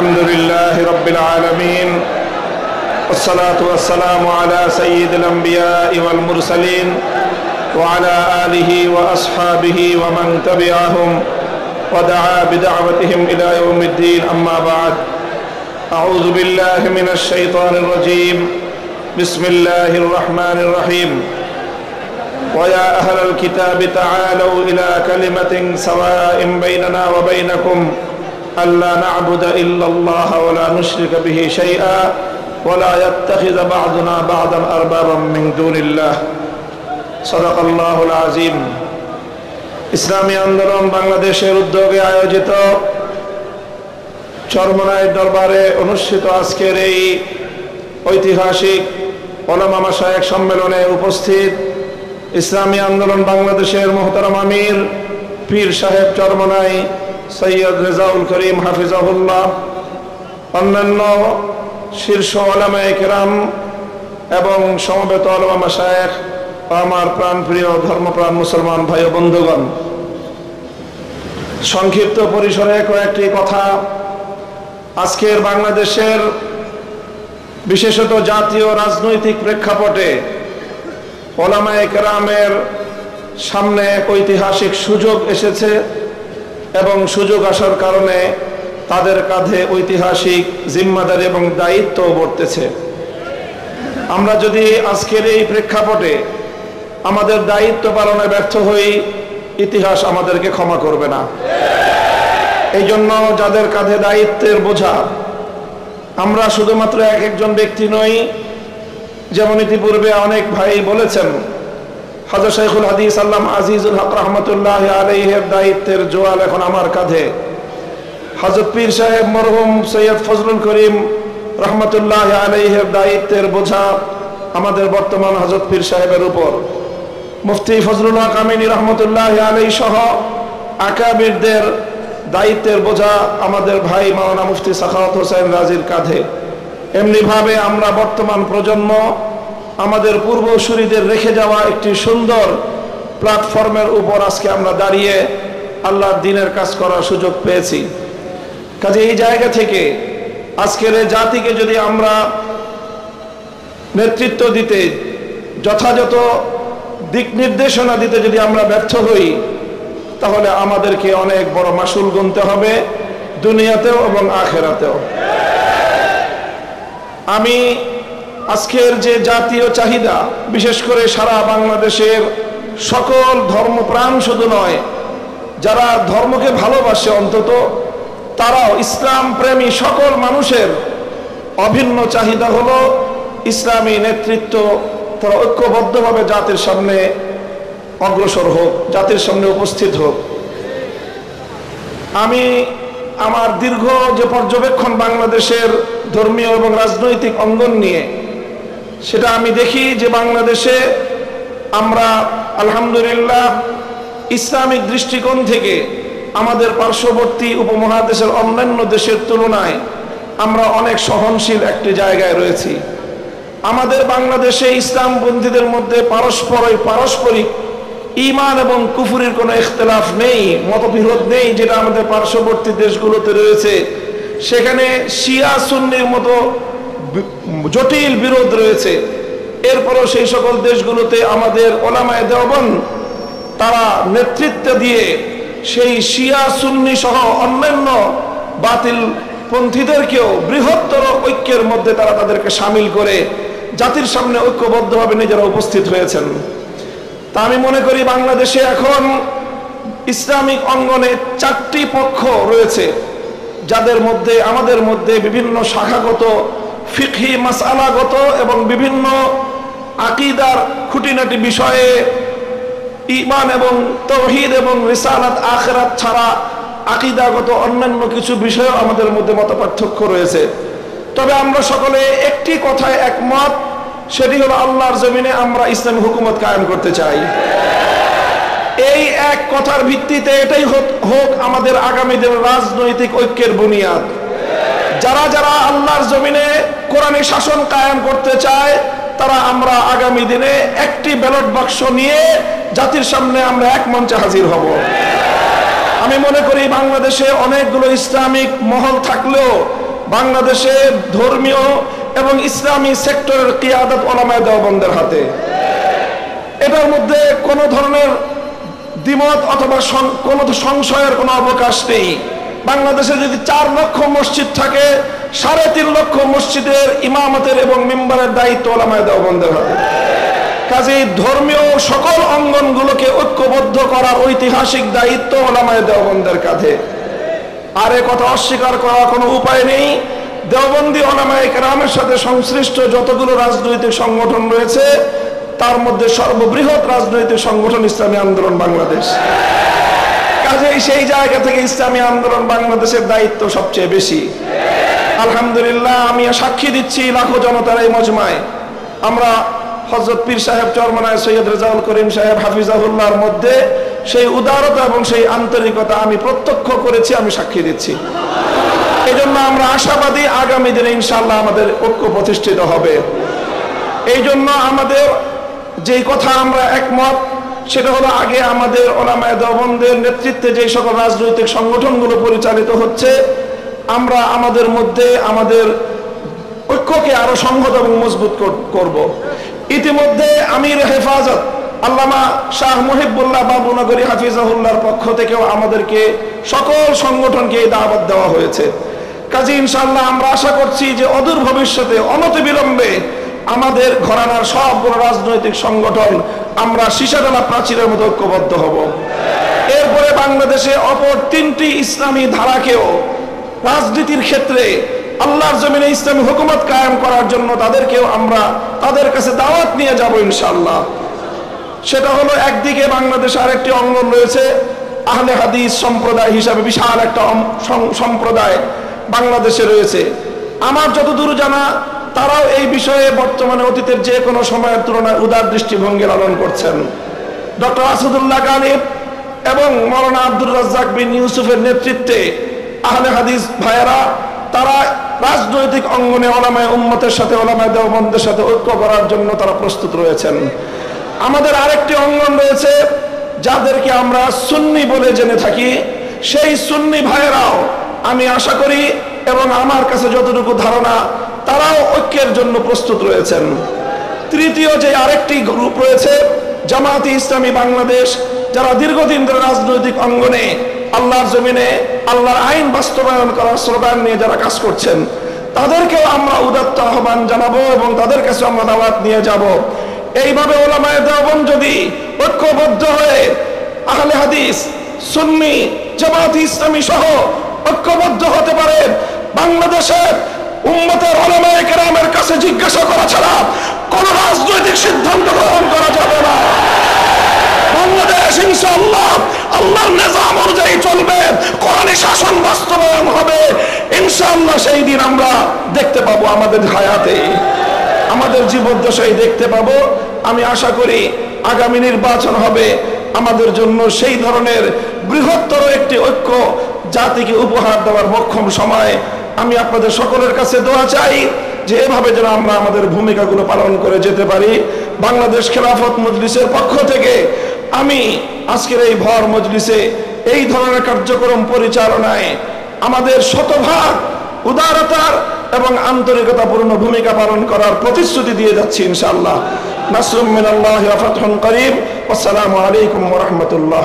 الحمد لله رب العالمين والصلاة والسلام على سيد الأنبياء والمرسلين وعلى آله وأصحابه ومن تبعهم ودعا بدعوتهم إلى يوم الدين أما بعد أعوذ بالله من الشيطان الرجيم بسم الله الرحمن الرحيم ويا أهل الكتاب تعالوا إلى كلمة سواء بيننا وبينكم ألا نعبد إلا الله ولا نشرك به شيئا ولا يتخذ بعضنا بعضا أربابا من دون الله صدق الله العظيم ইসলামী আন্দোলন বাংলাদেশের উদ্যোগে আয়োজিত চরমনাই দরবারে অনুষ্ঠিত আজকের এই ঐতিহাসিক ওলামা মাশায়েখ সম্মেলনে উপস্থিত ইসলামী আন্দোলন বাংলাদেশের মোহতারাম আমির পীর সাহেব চরমনাই সৈয়দ রেজাউল করিম হাফিজাহুল্লাহ, অন্যান্য শীর্ষ ওলামায়ে কেরাম এবং সমবেত ওলামা মাশায়েখ, আমার প্রাণপ্রিয় ধর্মপ্রাণ মুসলমান ভাই ও বন্ধুগণ, সংক্ষিপ্ত পরিসরে কয়েকটি কথা। আজকের বাংলাদেশের বিশেষত জাতীয় রাজনৈতিক প্রেক্ষাপটে ওলামায়ে কেরামের সামনে এক ঐতিহাসিক সুযোগ এসেছে এবং সুযোগ আসার কারণে তাদের কাঁধে ঐতিহাসিক জিম্মাদারি এবং দায়িত্ব বর্তেছে। আমরা যদি আজকের এই প্রেক্ষাপটে আমাদের দায়িত্ব পালনে ব্যর্থ হই, ইতিহাস আমাদেরকে ক্ষমা করবে না। এই জন্য যাদের কাঁধে দায়িত্বের বোঝা, আমরা শুধুমাত্র এক একজন ব্যক্তি নই। যেমন ইতিপূর্বে অনেক ভাই বলেছেন, হযরত শাইখুল হাদিস আল্লামা আজিজুল হক রহমতুল্লাহ আলাইহির দায়িত্বের জোয়াল এখন আমার কাঁধে। হযরত পীর সাহেব মরহুম সৈয়দ ফজলুল করিম রহমতুল্লাহ আলাইহির দায়িত্বের বোঝা আমাদের বর্তমান হযরত পীর সাহেবের উপর। মুফতি ফজলুল হক আমিনী রহমতুল্লাহ আলাইহি সহ আকাবিরদের দায়িত্বের বোঝা আমাদের ভাই মাওলানা মুফতি সাখাওয়াত হোসেন রাজির কাঁধে। এমনিভাবে আমরা বর্তমান প্রজন্ম আমাদের পূর্বসূরীদের রেখে যাওয়া একটি সুন্দর প্ল্যাটফর্মের উপর আজকে আমরা দাঁড়িয়ে আল্লাহর দ্বীনের কাজ করার সুযোগ পেয়েছি। কাজে এই জায়গা থেকে আজকের এই জাতিকে যদি আমরা নেতৃত্ব দিতে, যথাযথ দিক নির্দেশনা দিতে যদি আমরা ব্যর্থ হই, তাহলে আমাদেরকে অনেক বড় মাসুল গুনতে হবে দুনিয়াতেও এবং আখিরাতেও। আমি আজকের যে জাতীয় চাহিদা, বিশেষ করে সারা বাংলাদেশের সকল ধর্মপ্রাণ শুধু নয়, যারা ধর্মকে ভালোবাসে অন্তত তারাও, ইসলাম প্রেমী সকল মানুষের অভিন্ন চাহিদা হলো ইসলামী নেতৃত্ব তারা ঐক্যবদ্ধভাবে জাতির সামনে অগ্রসর হোক, জাতির সামনে উপস্থিত হোক। আমি আমার দীর্ঘ যে পর্যবেক্ষণ বাংলাদেশের ধর্মীয় এবং রাজনৈতিক অঙ্গন নিয়ে, সেটা আমি দেখি যে বাংলাদেশে আমরা আলহামদুলিল্লাহ ইসলামিক দৃষ্টিকোণ থেকে আমাদের পার্শ্ববর্তী উপমহাদেশের অন্যান্য দেশের তুলনায় আমরা অনেক সহনশীল একটি জায়গায় রয়েছি। আমাদের বাংলাদেশে ইসলামপন্থীদের মধ্যে পারস্পরিক ঈমান এবং কুফরির কোনো ইখতিলাফ নেই, মতবিরোধ নেই, যেটা আমাদের পার্শ্ববর্তী দেশগুলোতে রয়েছে। সেখানে শিয়া সুন্নির মতো জটিল বিরোধ রয়েছে। এরপরও সেই সকল দেশগুলোতে আমাদের ওলামায়ে দেওবন্দ তারা নেতৃত্ব দিয়ে সেই শিয়া সুন্নি সহ অন্যান্য বাতিল পন্থীদেরকেও বৃহত্তর ঐক্যের মধ্যে তারা তাদেরকে সামিল করে জাতির সামনে ঐক্যবদ্ধভাবে নিজেরা উপস্থিত হয়েছেন। তা আমি মনে করি বাংলাদেশে এখন ইসলামিক অঙ্গনে 4টি পক্ষ রয়েছে, যাদের মধ্যে আমাদের মধ্যে বিভিন্ন শাখাগত, ফিকহি মাসআলাগত এবং বিভিন্ন আকীদার খুঁটিনাটি বিষয়ে, ঈমান এবং তাওহীদ এবং রিসালাত আখিরাত ছাড়া আকীদাগত অন্যান্য কিছু বিষয়েও আমাদের মধ্যে মতপার্থক্য রয়েছে। তবে আমরা সকলে একটি কথায় একমত, সেটি হলো আল্লাহর জমিনে আমরা ইসলামী হুকুমত কায়েম করতে চাই। এই এক কথার ভিত্তিতে এটাই হোক আমাদের আগামী দিনের রাজনৈতিক ঐক্যের বুনিয়াদ। যারা যারা আল্লাহর জমিনে কোরআনী শাসন কায়েম করতে চায়, তারা আমরা আগামী দিনে একটি ব্যালট বাক্স নিয়ে জাতির সামনে আমরা এক মঞ্চে হাজির হব। আমি মনে করি বাংলাদেশে অনেকগুলো ইসলামিক মহল থাকলেও বাংলাদেশে ধর্মীয় এবং ইসলামী সেক্টরের কিয়াদত উলামায়ে দেওবন্দের হাতে। এটার মধ্যে কোনো ধরনের দ্বিমত অথবা কোনো সংশয়ের কোনো অবকাশ নেই। বাংলাদেশে যদি 4 লক্ষ মসজিদ থাকে, 3.5 লক্ষ মসজিদের ইমামতের এবং মেম্বারের দায়িত্ব উলামায়ে দেওবন্দের হাতে। কাজেই ধর্মীয় সকল অঙ্গনগুলোকে ঐক্যবদ্ধ করার ঐতিহাসিক দায়িত্ব উলামায়ে দেওবন্দের কাঁধে। আর এ কথা অস্বীকার করার কোনো উপায় নেই। দেওবন্দি উলামায়ে কেরামের সাথে সংশ্লিষ্ট যতগুলো রাজনৈতিক সংগঠন রয়েছে, তার মধ্যে সর্ববৃহৎ রাজনৈতিক সংগঠন ইসলামী আন্দোলন বাংলাদেশ। কাজেই সেই জায়গা থেকে ইসলামী আন্দোলন বাংলাদেশের দায়িত্ব সবচেয়ে বেশি। আলহামদুলিল্লাহ, আমি সাক্ষী দিচ্ছি লাখো জনতার এই মজমায় আমরা হযরত পীর সাহেব চরমনায় সৈয়দ রেজাউল করিম সাহেব হাফিজাহুল্লাহর মধ্যে সেই উদারতা এবং সেই আন্তরিকতা আমি প্রত্যক্ষ করেছি, আমি সাক্ষী দিচ্ছি। এই জন্য আমরা আশাবাদী আগামী দিনে ইনশাআল্লাহ আমাদের ঐক্য প্রতিষ্ঠিত হবে। এই জন্য আমাদের যেই কথা আমরা একমত, সেটা হলো আগে আমাদের উলামায়ে দেওবন্দের নেতৃত্বে যে সকল রাজনৈতিক সংগঠনগুলো পরিচালিত হচ্ছে, আমরা আমাদের মধ্যে আমাদের ঐক্যকে আরো সংহত এবং মজবুত করব। ইতিমধ্যে আমির হেফাজত আল্লামা শাহ মুহিবুল্লাহ বাবুনগরী হাফিজাহুল্লাহর পক্ষ থেকেও আমাদেরকে সকল সংগঠনকে এই দাওয়াত দেওয়া হয়েছে। কাজে ইনশাআল্লাহ আমরা আশা করছি যে অদূর ভবিষ্যতে অনতিবিলম্বে আমাদের ঘরানার সবগুলো রাজনৈতিক সংগঠন আমরা সীসাডালা প্রাচীরের মতো ঐক্যবদ্ধ হব। এরপরে বাংলাদেশে অপর 3টি ইসলামী ধারাকেও রাজনীতির ক্ষেত্রে আল্লাহর জমিনে ইসলামী হুকুমত কায়েম করার জন্য তাদেরকেও আমরা তাদের কাছে দাওয়াত নিয়ে যাব ইনশাআল্লাহ। সেটা হলো, একদিকে বাংলাদেশে আরেকটি অঙ্গন রয়েছে আহলে হাদিস সম্প্রদায় হিসাবে বিশাল একটা সম্প্রদায় বাংলাদেশে রয়েছে। আমার যতদূর জানা, তারাও এই বিষয়ে বর্তমানে অতীতের যে কোনো সময়ের তুলনায় উদার দৃষ্টিভঙ্গি লালন করছেন। ডক্টর আসাদুল্লাহ গালিব এবং মৌলানা আব্দুর রাজ্জাক বিন ইউসুফের নেতৃত্বে আহলে হাদিস ভাইয়েরা তারা রাজনৈতিক অঙ্গনে উলামায়ে উম্মতের সাথে উলামায়ে দেওবন্দের সাথে ঐক্য করার জন্য তারা প্রস্তুত রয়েছেন। আমাদের আরেকটি অঙ্গন রয়েছে যাদেরকে আমরা সুন্নি বলে জেনে থাকি, সেই সুন্নি ভাইয়েরাও আমি আশা করি এবং আমার কাছে যতটুকু ধারণা, তারাও ঐক্যের জন্য প্রস্তুত রয়েছেন। তৃতীয় যে আরেকটি গ্রুপ রয়েছে জামায়াতে ইসলামী বাংলাদেশ, যারা দীর্ঘদিন ধরে রাজনৈতিক অঙ্গনে আল্লাহর জমিনে আল্লাহর আইন বাস্তবায়ন করার স্লোগান নিয়ে যারা কাজ করছেন, তাদেরকেও আমরা উদাত্ত আহ্বান জানাবো এবং তাদের কাছে আমরা দাওয়াত নিয়ে যাব। এইভাবে উলামায়ে দেওবন্দ যদি ঐক্যবদ্ধ হয়ে আহলে হাদিস, সুন্নি, জামায়াতে ইসলামী সহ ঐক্যবদ্ধ হতে পারে, বাংলাদেশের উম্মতের উলামায়ে কেরামের কাছে জিজ্ঞাসা করা ছাড়া কোন রাজনৈতিক সিদ্ধান্ত গ্রহণ করা যাবে না। বাংলাদেশ ইনশাআল্লাহ আল্লাহর নিজাম অনুযায়ী চলবে, কোরআনী শাসন বাস্তবায়ন হবে ইনশাআল্লাহ। সেই দিন আমরা দেখতে পাবো, আমাদের হায়াতে, আমাদের জীবদ্দশায় দেখতে পাবো। আমি আশা করি আগামী নির্বাচন হবে আমাদের জন্য সেই ধরনের বৃহত্তর একটি ঐক্য জাতিকে উপহার দেওয়ার মোক্ষম সময়। আমি আপনাদের সকলের কাছে দোয়া চাই যে এভাবে যেন আমরা আমাদের ভূমিকাগুলো পালন করে যেতে পারি। বাংলাদেশ খেলাফত মজলিসের পক্ষ থেকে আমি আজকের এই ভর মজলিসে এই ধরনের কার্যক্রম পরিচালনায় আমাদের শতভাগ উদারতার এবং আন্তরিকতাপূর্ণ ভূমিকা পালন করার প্রতিশ্রুতি দিয়ে যাচ্ছি ইনশাআল্লাহ। নাসরুম মিনাল্লাহি ওয়া ফাতহুন করিব। আসসালামু আলাইকুম ওয়া রাহমাতুল্লাহ।